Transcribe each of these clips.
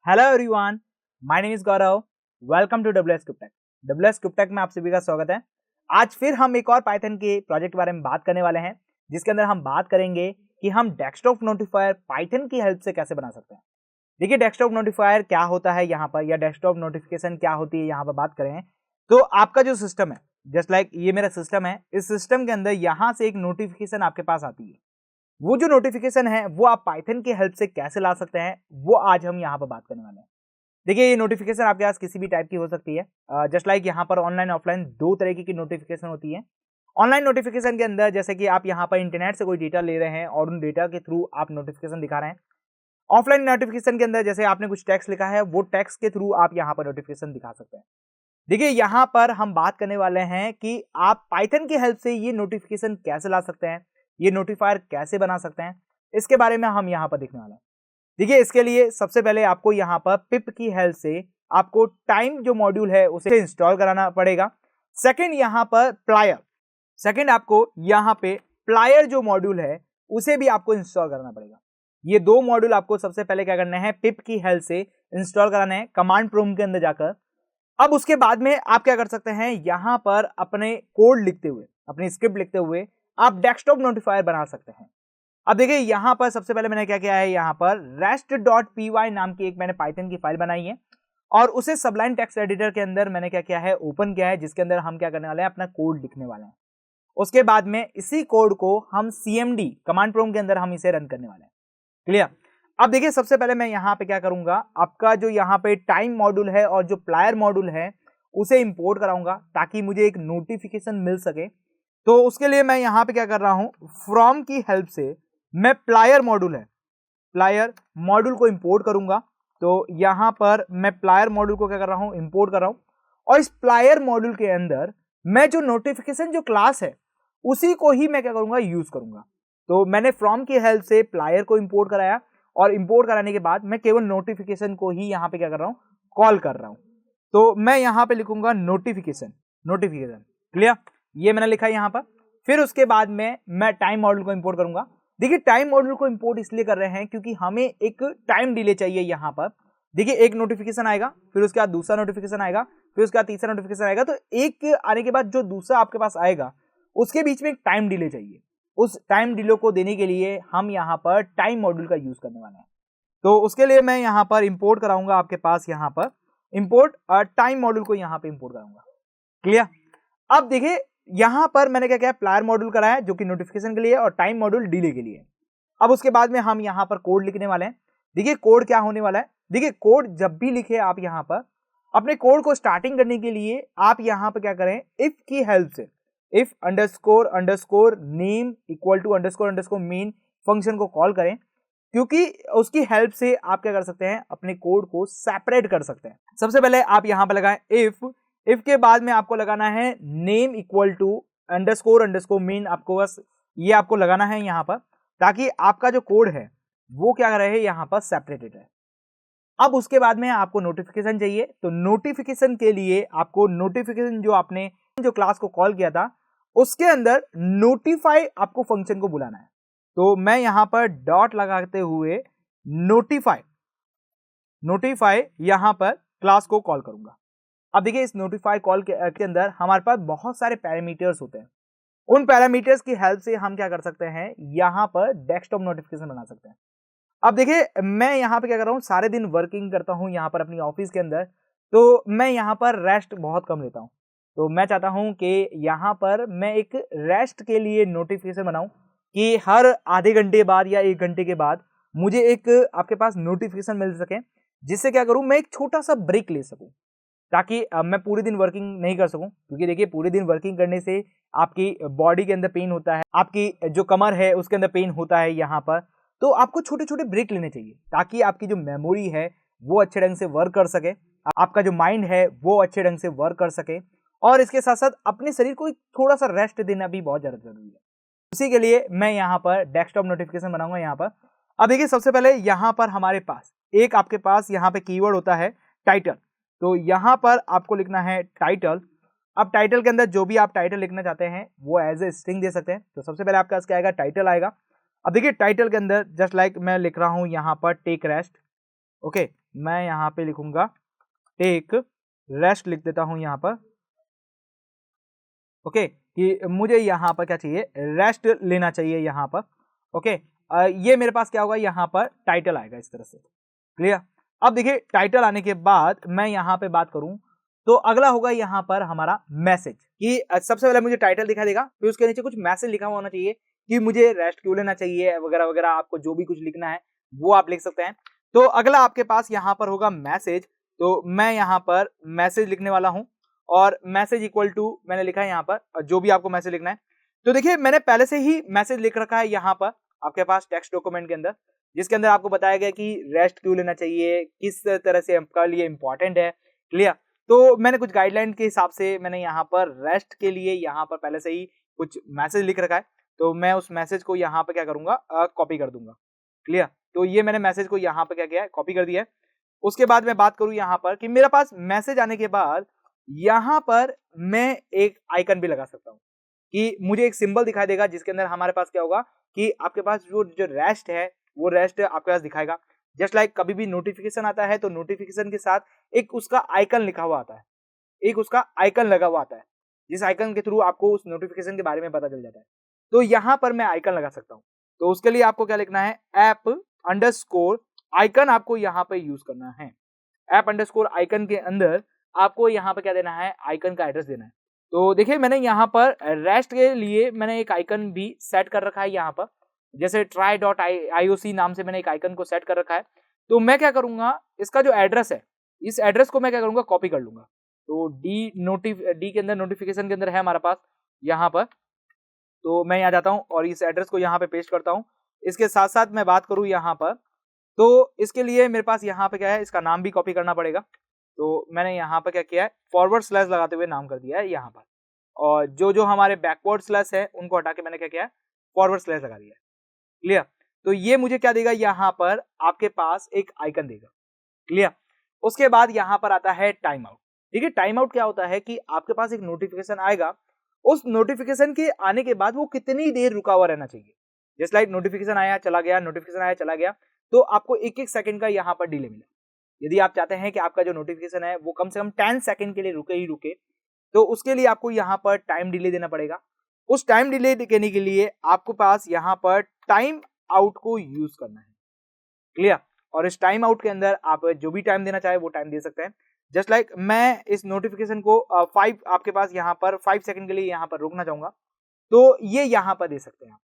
Hello everyone, my name is Gaurav. Welcome to WS Cryptech. WS Cryptech में आप सभी का स्वागत है। आज फिर हम एक और पाइथन के प्रोजेक्ट के बारे में बात करने वाले हैं, जिसके अंदर हम बात करेंगे कि हम डेस्कटॉप नोटिफायर पाइथन की हेल्प से कैसे बना सकते हैं। देखिए, डेस्कटॉप नोटिफायर क्या होता है यहाँ पर, या डेस्कटॉप नोटिफिकेशन क्या होती है यहाँ पर बात करें तो आपका जो सिस्टम है, जस्ट लाइक ये मेरा सिस्टम है, इस सिस्टम के अंदर यहाँ से एक नोटिफिकेशन आपके पास आती है। वो जो नोटिफिकेशन है वो आप पाइथन की हेल्प से कैसे ला सकते हैं, वो आज हम यहाँ पर बात करने वाले हैं। देखिए, ये नोटिफिकेशन आपके पास किसी भी टाइप की हो सकती है। जस्ट लाइक यहाँ पर ऑनलाइन ऑफलाइन दो तरीके की नोटिफिकेशन होती है। ऑनलाइन नोटिफिकेशन के अंदर जैसे कि आप यहाँ पर इंटरनेट से कोई डेटा ले रहे हैं और उन डेटा के थ्रू आप नोटिफिकेशन दिखा रहे हैं। ऑफलाइन नोटिफिकेशन के अंदर जैसे आपने कुछ टेक्स्ट लिखा है, वो टेक्स्ट के थ्रू आप यहाँ पर नोटिफिकेशन दिखा सकते हैं। देखिए, यहाँ पर हम बात करने वाले हैं कि आप पाइथन की हेल्प से ये नोटिफिकेशन कैसे ला सकते हैं, ये नोटिफायर कैसे बना सकते हैं, इसके बारे में हम यहाँ पर देखने वाले हैं। देखिए, इसके लिए सबसे पहले आपको यहाँ पर पिप की हेल्प से आपको टाइम जो मॉड्यूल है उसे इंस्टॉल कराना पड़ेगा। सेकंड यहाँ पर प्लायर, आपको यहाँ पे प्लायर जो मॉड्यूल है उसे भी आपको इंस्टॉल करना पड़ेगा। ये दो मॉड्यूल आपको सबसे पहले क्या करना है, पिप की हेल्प से इंस्टॉल कराना है कमांड प्रॉम्प्ट के अंदर जाकर। अब उसके बाद में आप क्या कर सकते हैं, यहाँ पर अपने कोड लिखते हुए, अपनी स्क्रिप्ट लिखते हुए आप डेस्कटॉप नोटिफायर बना सकते हैं। अब देखिए, यहाँ पर सबसे पहले मैंने क्या किया है, यहाँ पर rest.py नाम की एक मैंने पाइथन की फाइल बनाई है और उसे सबलाइन टेक्स्ट एडिटर के अंदर मैंने क्या किया है, ओपन किया है, जिसके अंदर हम क्या करने वाले हैं, अपना कोड लिखने वाले हैं। उसके बाद में इसी कोड को हम cmd कमांड प्रॉम्प्ट के अंदर हम इसे रन करने वाले हैं। क्लियर। अब देखिए, सबसे पहले मैं यहाँ पे क्या करूंगा, आपका जो यहाँ पे टाइम मॉड्यूल है और जो प्लायर मॉड्यूल है उसे इंपोर्ट कराऊंगा ताकि मुझे एक नोटिफिकेशन मिल सके। तो उसके लिए मैं यहाँ पे क्या कर रहा हूं, फ्रॉम की हेल्प से मैं प्लायर मॉड्यूल को इंपोर्ट करूंगा। तो यहाँ पर मैं प्लायर मॉड्यूल को क्या कर रहा हूं, इंपोर्ट कर रहा हूं। और इस प्लायर मॉड्यूल के अंदर मैं जो नोटिफिकेशन जो क्लास है उसी को ही मैं क्या करूंगा, यूज करूंगा। तो मैंने फ्रॉम की हेल्प से प्लायर को इंपोर्ट कराया और इंपोर्ट कराने के बाद मैं केवल नोटिफिकेशन को ही यहाँ पे क्या कर रहा हूं, कॉल कर रहा हूं। तो मैं यहाँ पे लिखूंगा नोटिफिकेशन। क्लियर, ये मैंने लिखा है यहाँ पर। फिर उसके बाद में मैं टाइम मॉड्यूल को इंपोर्ट करूंगा। देखिए, टाइम मॉड्यूल को इंपोर्ट इसलिए कर रहे हैं क्योंकि हमें एक टाइम डिले चाहिए यहाँ पर। देखिए, एक नोटिफिकेशन आएगा, फिर उसके बाद दूसरा नोटिफिकेशन आएगा, फिर उसके बाद तीसरा नोटिफिकेशन आएगा। तो एक आने के बाद जो दूसरा आपके पास आएगा उसके बीच में एक टाइम डिले चाहिए। उस टाइम डिले को देने के लिए हम यहाँ पर टाइम मॉड्यूल का यूज करने वाले हैं। तो उसके लिए मैं यहाँ पर इंपोर्ट कराऊंगा, आपके पास यहाँ पर इंपोर्ट टाइम मॉड्यूल को यहाँ पे इंपोर्ट कराऊंगा। क्लियर। अब देखिए, यहां पर मैंने क्या किया, प्लायर मॉड्यूल कराया जो कि नोटिफिकेशन के लिए और टाइम मॉड्यूल डिले के लिए। अब उसके बाद में हम यहां पर कोड लिखने वाले हैं। देखिए, कोड क्या होने वाला है, देखिए कोड जब भी लिखे आप यहां पर अपने कोड को स्टार्टिंग करने के लिए आप यहां पर क्या करें, इफ की हेल्प से if underscore name equal to underscore main function को कॉल करें, क्योंकि उसकी हेल्प से आप क्या कर सकते हैं, अपने कोड को सेपरेट कर सकते हैं। सबसे पहले आप यहां पर लगाएं इफ के बाद में आपको लगाना है name equal to underscore main, आपको बस ये आपको लगाना है यहां पर, ताकि आपका जो कोड है वो क्या रहे, यहां पर सेपरेटेड है। अब उसके बाद में आपको नोटिफिकेशन चाहिए, तो नोटिफिकेशन के लिए आपको नोटिफिकेशन जो आपने जो क्लास को कॉल किया था उसके अंदर नोटिफाई आपको फंक्शन को बुलाना है। तो मैं यहां पर डॉट लगाते हुए नोटिफाई यहां पर क्लास को कॉल करूंगा। अब देखिए, इस नोटिफाई कॉल के अंदर हमारे पास बहुत सारे पैरामीटर्स होते हैं। उन पैरामीटर्स की हेल्प से हम क्या कर सकते हैं, यहां पर डेस्कटॉप नोटिफिकेशन बना सकते हैं। अब देखिए, मैं यहां पे क्या कर रहा हूं, सारे दिन वर्किंग करता हूं यहां पर अपनी ऑफिस के अंदर, तो मैं यहां पर रेस्ट बहुत कम लेता हूं। तो मैं चाहता हूं कि यहां पर मैं एक रेस्ट के लिए नोटिफिकेशन बनाऊं कि हर आधे घंटे बाद या 1 घंटे के बाद मुझे एक आपके पास नोटिफिकेशन मिल सके, जिससे क्या करूं, मैं एक छोटा सा ब्रेक ले सकूं, ताकि मैं पूरे दिन वर्किंग नहीं कर सकूं। क्योंकि देखिए, पूरे दिन वर्किंग करने से आपकी बॉडी के अंदर पेन होता है, आपकी जो कमर है उसके अंदर पेन होता है यहाँ पर। तो आपको छोटे छोटे ब्रेक लेने चाहिए ताकि आपकी जो मेमोरी है वो अच्छे ढंग से वर्क कर सके, आपका जो माइंड है वो अच्छे ढंग से वर्क कर सके, और इसके साथ साथ अपने शरीर को थोड़ा सा रेस्ट देना भी बहुत ज्यादा जरूरी है। उसी के लिए मैं यहाँ पर डेस्कटॉप नोटिफिकेशन बनाऊंगा यहाँ पर। अब देखिए, सबसे पहले यहाँ पर हमारे पास एक आपके पास यहाँ पे कीवर्ड होता है टाइटल। तो यहां पर आपको लिखना है टाइटल। अब टाइटल के अंदर जो भी आप टाइटल लिखना चाहते हैं वो एज ए स्ट्रिंग दे सकते हैं। तो सबसे पहले आपका क्या आएगा, टाइटल आएगा। अब देखिए, टाइटल के अंदर जस्ट लाइक मैं लिख रहा हूं यहां पर टेक रेस्ट। ओके, मैं यहाँ पे लिखूंगा टेक रेस्ट, लिख देता हूं यहाँ पर। ओके, कि मुझे यहाँ पर क्या चाहिए, रेस्ट लेना चाहिए यहाँ पर। ओके, ये मेरे पास क्या होगा, यहाँ पर टाइटल आएगा इस तरह से। क्लियर। अब देखिए टाइटल आने के बाद मैं यहाँ पे बात करूं तो अगला होगा यहाँ पर हमारा मैसेज, कि सबसे पहले मुझे टाइटल दिखाई देगा, फिर उसके नीचे कुछ मैसेज लिखा हुआ होना चाहिए कि मुझे रेस्ट क्यों लेना चाहिए वगैरह वगैरह। आपको जो भी कुछ लिखना है वो आप लिख सकते हैं। तो अगला आपके पास यहाँ पर होगा मैसेज, तो मैं यहाँ पर मैसेज लिखने वाला हूं, और मैसेज इक्वल टू मैंने लिखा है यहाँ पर जो भी आपको मैसेज लिखना है। तो देखिए मैंने पहले से ही मैसेज लिख रखा है यहाँ पर आपके पास टेक्स्ट डॉक्यूमेंट के अंदर, जिसके अंदर आपको बताया गया कि रेस्ट क्यों लेना चाहिए, किस तरह से आपका लिए इंपॉर्टेंट है। क्लियर। तो मैंने कुछ गाइडलाइन के हिसाब से मैंने यहाँ पर रेस्ट के लिए यहाँ पर पहले से ही कुछ मैसेज लिख रखा है, तो मैं उस मैसेज को यहाँ पर क्या करूंगा, कॉपी कर दूंगा। क्लियर। तो ये मैंने मैसेज को यहाँ पर क्या किया है, कॉपी कर दिया है। उसके बाद मैं बात करूं यहाँ पर कि मेरे पास मैसेज आने के बाद यहाँ पर मैं एक आइकन भी लगा सकता हूँ, कि मुझे एक सिंबल दिखाई देगा जिसके अंदर हमारे पास क्या होगा कि आपके पास जो रेस्ट है वो रेस्ट आपके पास दिखाएगा। जस्ट लाइक कभी भी नोटिफिकेशन आता है तो नोटिफिकेशन के साथ एक उसका आइकन लिखा हुआ आता है, एक उसका आइकन लगा हुआ आता है, जिस आइकन के थ्रू आपको उस नोटिफिकेशन के बारे में पता चल जाता है। तो यहाँ पर मैं आइकन लगा सकता हूँ। तो उसके लिए आपको क्या लिखना है, ऐप अंडरस्कोर आइकन आपको यहाँ पे यूज करना है। ऐप अंडरस्कोर आइकन के अंदर आपको यहाँ पे क्या देना है, आइकन का एड्रेस देना है। तो देखिए मैंने यहाँ पर रेस्ट के लिए मैंने एक आइकन भी सेट कर रखा है यहाँ पर, जैसे try.ioc नाम से मैंने एक आइकन को सेट कर रखा है। तो मैं क्या करूंगा, इसका जो एड्रेस है, इस एड्रेस को मैं क्या करूंगा, कॉपी कर लूंगा। तो डी के अंदर नोटिफिकेशन के अंदर है हमारे पास यहाँ पर, तो मैं यहाँ जाता हूँ और इस एड्रेस को यहाँ पे पेस्ट करता हूँ। इसके साथ साथ मैं बात करूँ यहाँ पर, तो इसके लिए मेरे पास यहाँ पे क्या है, इसका नाम भी कॉपी करना पड़ेगा। तो मैंने यहाँ पे क्या किया है, फॉरवर्ड स्लैश लगाते हुए नाम कर दिया है यहाँ पर, और जो जो हमारे बैकवर्ड स्लैश है उनको हटा के मैंने क्या किया है, फॉरवर्ड स्लैश लगा दिया है। क्लियर। तो ये मुझे क्या देगा, यहाँ पर आपके पास एक आइकन देगा। क्लियर। उसके बाद यहाँ पर आता है टाइम आउट। ठीक है, टाइम आउट क्या होता है कि आपके पास एक नोटिफिकेशन आएगा, उस नोटिफिकेशन के आने के बाद वो कितनी देर रुका हुआ रहना चाहिए। जस्ट लाइक नोटिफिकेशन आया चला गया, नोटिफिकेशन आया चला गया, तो आपको एक एक सेकंड का यहाँ पर डिले मिला। यदि आप चाहते हैं कि आपका जो नोटिफिकेशन है वो कम से कम 10 सेकंड के लिए रुके ही रुके, तो उसके लिए आपको यहाँ पर टाइम डिले देना पड़ेगा। उस टाइम डिले देने के लिए आपको पास यहाँ पर टाइम आउट को यूज करना है। क्लियर। और इस टाइम आउट के अंदर आप जो भी टाइम देना चाहे वो टाइम दे सकते हैं। जस्ट लाइक मैं इस नोटिफिकेशन को 5 आपके पास यहाँ पर 5 सेकंड के लिए यहाँ पर रोकना चाहूंगा, तो ये यहाँ पर दे सकते हैं।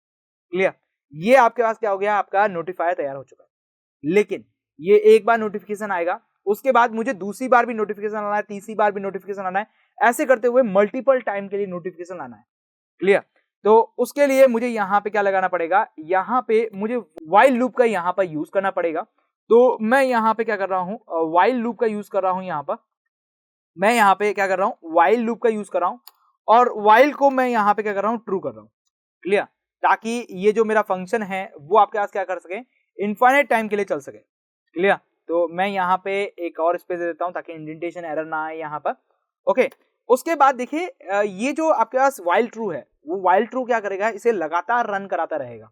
क्लियर। ये आपके पास क्या हो गया, आपका नोटिफायर तैयार हो चुका है। लेकिन ये एक बार नोटिफिकेशन आएगा, उसके बाद मुझे दूसरी बार भी नोटिफिकेशन आना है, तीसरी बार भी नोटिफिकेशन आना है, ऐसे करते हुए मल्टीपल टाइम के लिए नोटिफिकेशन आना है। क्लियर। तो उसके लिए मुझे यहाँ पे क्या लगाना पड़ेगा, यहाँ पे मुझे व्हाइल लूप का यहाँ पर यूज करना पड़ेगा। तो मैं यहाँ पे क्या कर रहा हूँ, व्हाइल लूप का यूज कर रहा हूँ। यहाँ पर मैं यहाँ पे क्या कर रहा हूँ, व्हाइल लूप का यूज कर रहा हूँ, और व्हाइल को मैं यहाँ पे क्या कर रहा हूँ, ट्रू कर रहा हूँ। क्लियर। ताकि ये जो मेरा फंक्शन है वो आपके पास क्या कर सके, इनफाइनाइट टाइम के लिए चल सके। क्लियर। तो मैं यहाँ पे एक और स्पेस दे देता हूँ ताकि इंडेंटेशन एरर ना आए यहाँ पर। ओके। उसके बाद देखिए ये जो आपके पास व्हाइल ट्रू है, वो व्हाइल ट्रू क्या करेगा, इसे लगातार रन कराता रहेगा।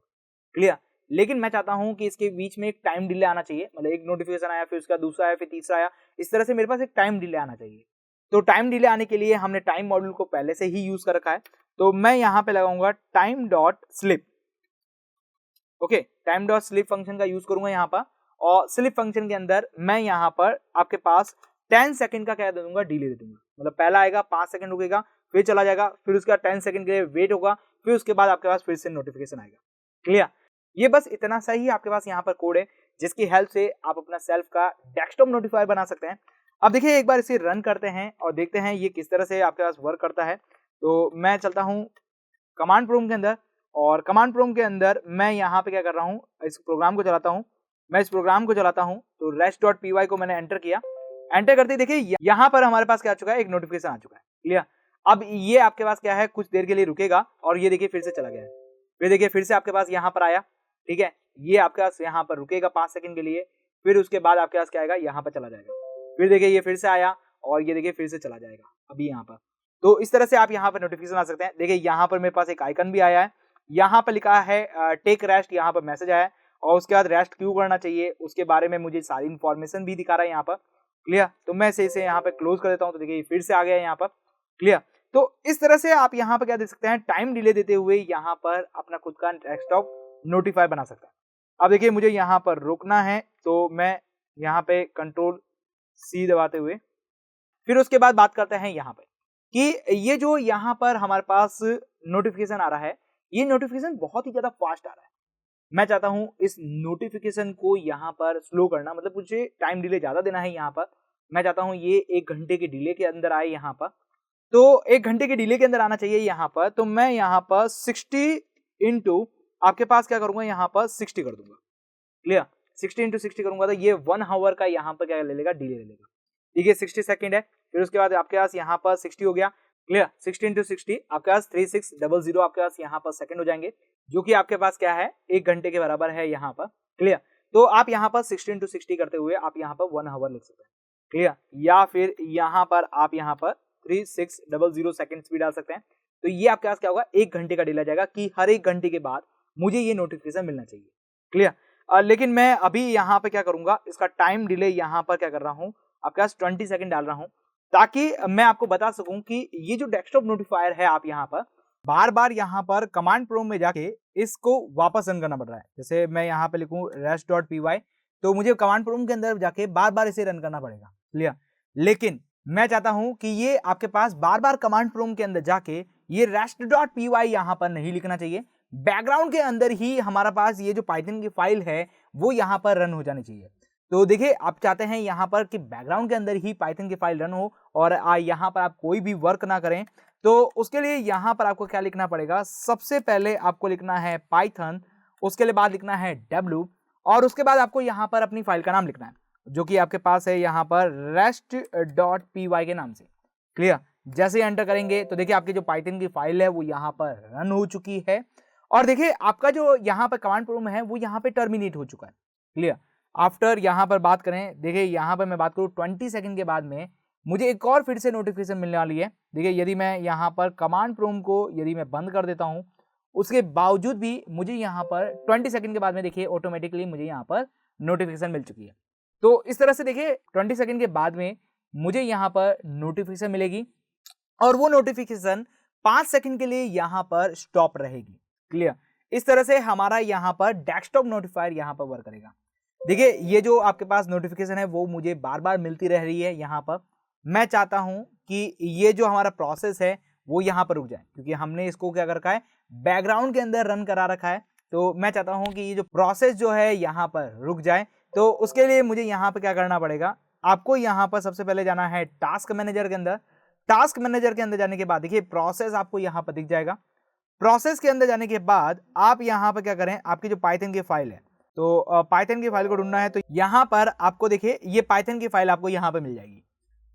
क्लियर। लेकिन मैं चाहता हूं कि इसके बीच में एक टाइम डिले आना चाहिए, मतलब एक नोटिफिकेशन आया, फिर उसका दूसरा आया, फिर तीसरा आया, इस तरह से मेरे पास एक टाइम डिले आना चाहिए। तो टाइम डिले आने के लिए हमने टाइम मॉड्यूल को पहले से ही यूज कर रखा है। तो मैं यहाँ पे लगाऊंगा time dot slip. Okay, time dot slip function का यूज करूंगा यहाँ पर, और स्लिप फंक्शन के अंदर मैं यहाँ पर आपके पास 10 सेकंड का क्या दे दूंगा, डिले दे दूंगा। मतलब पहला आएगा 5 सेकंड रुकेगा, फिर चला जाएगा, फिर उसका 10 सेकंड के लिए वेट होगा, फिर उसके बाद आपके पास फिर से नोटिफिकेशन आएगा। क्लियर। ये बस इतना सा ही आपके पास यहाँ पर कोड है, जिसकी हेल्प से आप अपना सेल्फ का डेस्कटॉप नोटिफायर बना सकते हैं। अब देखिए एक बार इसे रन करते हैं और देखते हैं ये किस तरह से आपके पास वर्क करता है। तो मैं चलता हूँ कमांड प्रॉम्प्ट के अंदर, और कमांड प्रॉम्प्ट के अंदर मैं यहाँ पे क्या कर रहा हूँ, इस प्रोग्राम को चलाता हूँ। मैं इस प्रोग्राम को चलाता हूँ, तो rest.py को मैंने एंटर किया। एंटर करते ही देखिए यहाँ पर हमारे पास क्या आ चुका है, एक नोटिफिकेशन आ चुका है। क्लियर। अब ये आपके पास क्या है, कुछ देर के लिए रुकेगा, और ये देखिए फिर से चला गया है। फिर देखिए फिर से आपके पास यहाँ पर आया। ठीक है, ये आपके पास यहाँ पर रुकेगा 5 सेकंड के लिए, फिर उसके बाद आपके पास क्या आएगा, यहाँ पर चला जाएगा। फिर देखिए ये फिर से आया, और ये देखिए फिर से चला जाएगा अभी यहाँ पर। तो इस तरह से आप यहाँ पर नोटिफिकेशन आ सकते हैं। देखिए यहाँ पर मेरे पास एक आइकन भी आया है, यहाँ पर लिखा है टेक रेस्ट, यहाँ पर मैसेज आया है, और उसके बाद रेस्ट क्यों करना चाहिए उसके बारे में मुझे सारी इन्फॉर्मेशन भी दिखा रहा है यहाँ पर। क्लियर, तो मैं इसे यहाँ पे क्लोज कर देता हूँ। तो देखिए फिर से आ गया यहाँ पर। क्लियर, तो इस तरह से आप यहाँ पर क्या देख सकते हैं, टाइम डिले देते हुए यहाँ पर अपना खुद का डेस्कटॉप नोटिफाई बना सकते हैं। अब देखिए मुझे यहाँ पर रुकना है, तो मैं यहाँ पे कंट्रोल C दबाते हुए फिर उसके बाद बात करते हैं यहाँ पे कि ये जो यहाँ पर हमारे पास नोटिफिकेशन आ रहा है, ये नोटिफिकेशन बहुत ही ज्यादा फास्ट आ रहा है। मैं चाहता हूं इस नोटिफिकेशन को यहाँ पर स्लो करना, मतलब मुझे टाइम डिले ज्यादा देना है यहाँ पर। मैं चाहता हूं ये 1 घंटे के डिले के अंदर आए यहाँ पर, तो 1 घंटे के डिले के अंदर आना चाहिए यहाँ पर। तो मैं यहाँ पर 60 इंटू आपके पास क्या करूंगा, यहाँ पर 60 कर दूंगा। क्लियर, 60 इंटू 60 करूंगा तो ये 1 आवर का यहाँ पर क्या ले लेगा, डिले ले लेगा। ठीक है, 60 सेकंड है। फिर उसके बाद आपके पास यहाँ पर 60 हो गया। क्लियर, 60 इंटू 60 आपके पास 3600 आपके पास यहाँ पर सेकंड हो जाएंगे, जो कि आपके पास क्या है, 1 घंटे के बराबर है यहाँ पर। क्लियर, तो आप यहाँ पर 60 इंटू 60 करते हुए आप यहाँ पर 1 आवर लिख सकते हैं। क्लियर, या फिर यहाँ पर आप यहाँ पर 3600 सेकंड्स भी डाल सकते हैं। तो ये आपके पास क्या होगा, 1 घंटे का डिले जाएगा कि हर 1 घंटे के बाद मुझे ये नोटिफिकेशन मिलना चाहिए। क्लियर, लेकिन मैं अभी यहाँ पे क्या करूंगा, इसका टाइम डिले यहाँ पर क्या कर रहा हूँ, आपके पास 20 सेकंड डाल रहा हूँ, ताकि मैं आपको बता सकूं कि ये जो डेस्कटॉप नोटिफायर है, आप यहाँ पर बार बार यहाँ पर कमांड प्रॉम्प्ट में जाके इसको वापस रन करना पड़ रहा है। जैसे मैं यहाँ पे लिखूं rest.py, तो मुझे कमांड प्रॉम्प्ट के अंदर जाके बार बार इसे रन करना पड़ेगा। क्लियर, लेकिन मैं चाहता हूं कि ये आपके पास बार बार कमांड प्रॉम्प्ट के अंदर जाके ये rest.py यहाँ पर नहीं लिखना चाहिए, बैकग्राउंड के अंदर ही हमारा पास ये जो पाइथन की फाइल है वो यहाँ पर रन हो जानी चाहिए। तो देखिए आप चाहते हैं यहाँ पर कि बैकग्राउंड के अंदर ही पाइथन की फाइल रन हो और यहाँ पर आप कोई भी वर्क ना करें, तो उसके लिए यहाँ पर आपको क्या लिखना पड़ेगा, सबसे पहले आपको लिखना है पाइथन, उसके लिए बाद लिखना है w, और उसके बाद आपको यहाँ पर अपनी फाइल का नाम लिखना है, जो कि आपके पास है यहाँ पर rest.py के नाम से। क्लियर, जैसे ही एंटर करेंगे तो देखिए आपकी जो पाइथन की फाइल है वो यहाँ पर रन हो चुकी है, और देखिए आपका जो यहाँ पर कमांड प्रॉम्प्ट है वो यहाँ पे टर्मिनेट हो चुका है। क्लियर, आफ्टर यहाँ पर बात करें, देखिए यहाँ पर मैं बात करूँ 20 सेकंड के बाद में मुझे एक और फिर से नोटिफिकेशन मिलने वाली है। देखिए यदि मैं यहाँ पर कमांड प्रॉम्प्ट को यदि मैं बंद कर देता हूँ, उसके बावजूद भी मुझे यहाँ पर 20 सेकंड के बाद में देखिए ऑटोमेटिकली मुझे यहाँ पर नोटिफिकेशन मिल चुकी है। तो इस तरह से देखिए 20 सेकंड के बाद में मुझे यहाँ पर नोटिफिकेशन मिलेगी, और वो नोटिफिकेशन 5 सेकंड के लिए यहाँ पर स्टॉप रहेगी। क्लियर, इस तरह से हमारा यहाँ पर डेस्कटॉप नोटिफायर यहाँ पर वर्क करेगा। देखिए ये जो आपके पास नोटिफिकेशन है वो मुझे बार बार मिलती रह रही है यहाँ पर। मैं चाहता हूँ कि ये जो हमारा प्रोसेस है वो यहाँ पर रुक जाए, क्योंकि हमने इसको क्या कर रखा है, बैकग्राउंड के अंदर रन करा रखा है। तो मैं चाहता हूँ कि ये जो प्रोसेस जो है यहाँ पर रुक जाए। तो उसके लिए मुझे यहाँ पर क्या करना पड़ेगा, आपको यहाँ पर सबसे पहले जाना है टास्क मैनेजर के अंदर। टास्क मैनेजर के अंदर जाने के बाद देखिए प्रोसेस आपको यहाँ पर दिख जाएगा। प्रोसेस के अंदर जाने के बाद आप यहाँ पर क्या करें, आपकी जो पाइथन की फाइल है, तो पाइथन की फाइल को ढूंढना है, तो यहाँ पर आपको देखिए ये पाइथन की फाइल आपको यहाँ पर मिल जाएगी।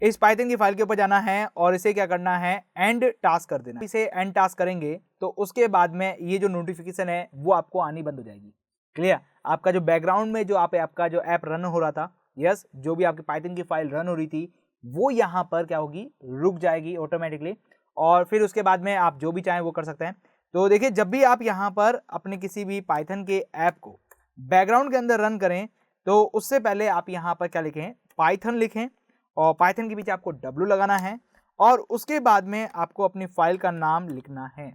इस पाइथन की फाइल के ऊपर जाना है और इसे क्या करना है, एंड टास्क कर देना। इसे एंड टास्क करेंगे तो उसके बाद में ये जो नोटिफिकेशन है वो आपको आनी बंद हो जाएगी। क्लियर, आपका जो बैकग्राउंड में जो आपका जो ऐप रन हो रहा था, यस, जो भी आपकी पाइथन की फाइल रन हो रही थी वो यहाँ पर क्या होगी, रुक जाएगी ऑटोमेटिकली, और फिर उसके बाद में आप जो भी चाहें वो कर सकते हैं। तो देखिए जब भी आप यहाँ पर अपने किसी भी पाइथन के ऐप को बैकग्राउंड के अंदर रन करें तो उससे पहले आप यहाँ पर क्या लिखें, पाइथन लिखें, और पाइथन के पीछे आपको w लगाना है, और उसके बाद में आपको अपनी फाइल का नाम लिखना है।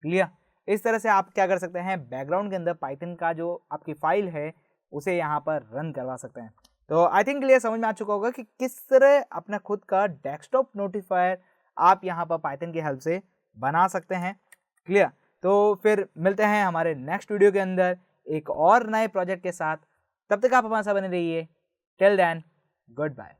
क्लियर, इस तरह से आप क्या कर सकते हैं, बैकग्राउंड के अंदर पाइथन का जो आपकी फाइल है उसे यहाँ पर रन करवा सकते हैं। तो आई थिंक क्लियर समझ में आ चुका होगा कि किस तरह अपना खुद का डेस्कटॉप नोटिफायर आप यहाँ पर पाइथन की हेल्प से बना सकते हैं। क्लियर, तो फिर मिलते हैं हमारे नेक्स्ट वीडियो के अंदर एक और नए प्रोजेक्ट के साथ। तब तक आप हमारे साथ बने रहिए। Till then, good bye.